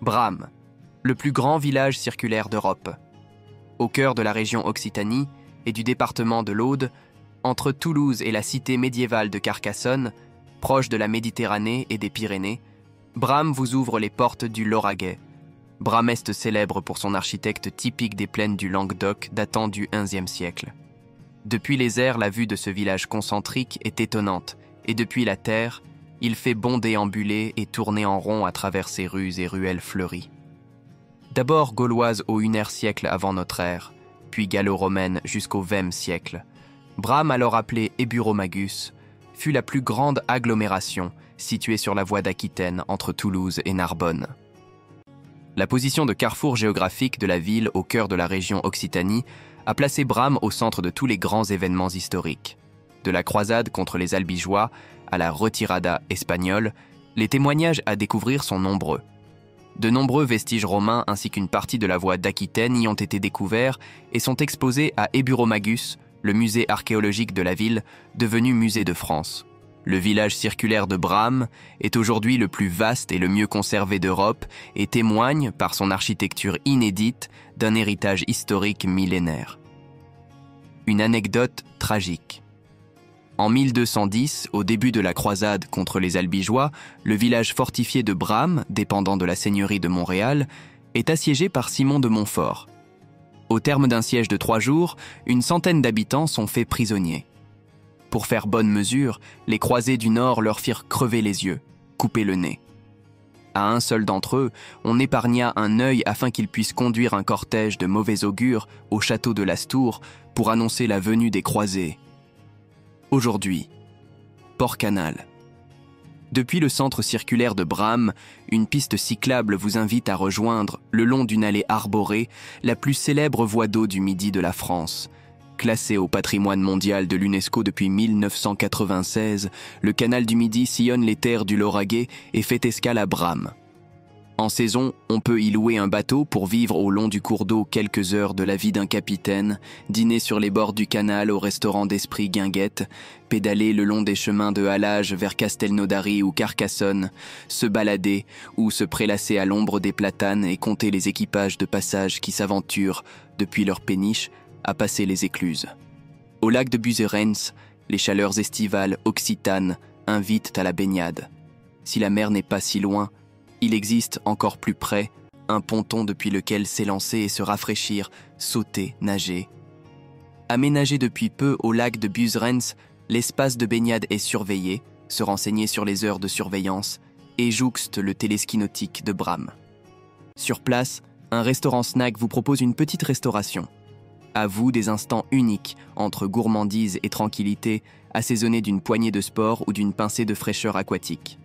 Bram, le plus grand village circulaire d'Europe. Au cœur de la région Occitanie et du département de l'Aude, entre Toulouse et la cité médiévale de Carcassonne, proche de la Méditerranée et des Pyrénées, Bram vous ouvre les portes du Lauragais. Bram est célèbre pour son architecte typique des plaines du Languedoc datant du XIe siècle. Depuis les airs, la vue de ce village concentrique est étonnante, et depuis la terre, il fait bon déambuler et tourner en rond à travers ses rues et ruelles fleuries. D'abord gauloise au Ie siècle avant notre ère, puis gallo-romaine jusqu'au XXe siècle, Bram, alors appelé Eburomagus, fut la plus grande agglomération située sur la voie d'Aquitaine entre Toulouse et Narbonne. La position de carrefour géographique de la ville au cœur de la région Occitanie a placé Bram au centre de tous les grands événements historiques. De la croisade contre les Albigeois à la retirada espagnole, les témoignages à découvrir sont nombreux. De nombreux vestiges romains ainsi qu'une partie de la voie d'Aquitaine y ont été découverts et sont exposés à Eburomagus, le musée archéologique de la ville, devenu musée de France. Le village circulaire de Bram est aujourd'hui le plus vaste et le mieux conservé d'Europe et témoigne, par son architecture inédite, d'un héritage historique millénaire. Une anecdote tragique. En 1210, au début de la croisade contre les Albigeois, le village fortifié de Bram, dépendant de la seigneurie de Montréal, est assiégé par Simon de Montfort. Au terme d'un siège de 3 jours, une centaine d'habitants sont faits prisonniers. Pour faire bonne mesure, les croisés du Nord leur firent crever les yeux, couper le nez. À un seul d'entre eux, on épargna un œil afin qu'il puisse conduire un cortège de mauvais augure au château de Lastours pour annoncer la venue des croisés. Aujourd'hui, Port-Canal. Depuis le centre circulaire de Bram, une piste cyclable vous invite à rejoindre, le long d'une allée arborée, la plus célèbre voie d'eau du Midi de la France. Classé au patrimoine mondial de l'UNESCO depuis 1996, le canal du Midi sillonne les terres du Lauragais et fait escale à Bram. En saison, on peut y louer un bateau pour vivre au long du cours d'eau quelques heures de la vie d'un capitaine, dîner sur les bords du canal au restaurant d'Esprit Guinguette, pédaler le long des chemins de halage vers Castelnaudary ou Carcassonne, se balader ou se prélasser à l'ombre des platanes et compter les équipages de passage qui s'aventurent, depuis leur péniche, à passer les écluses. Au lac de Buzerens, les chaleurs estivales occitanes invitent à la baignade. Si la mer n'est pas si loin, il existe encore plus près un ponton depuis lequel s'élancer et se rafraîchir, sauter, nager. Aménagé depuis peu au lac de Buzerens, l'espace de baignade est surveillé, se renseigner sur les heures de surveillance et jouxte le téléski nautique de Bram. Sur place, un restaurant-snack vous propose une petite restauration. À vous des instants uniques entre gourmandise et tranquillité, assaisonnés d'une poignée de sport ou d'une pincée de fraîcheur aquatique.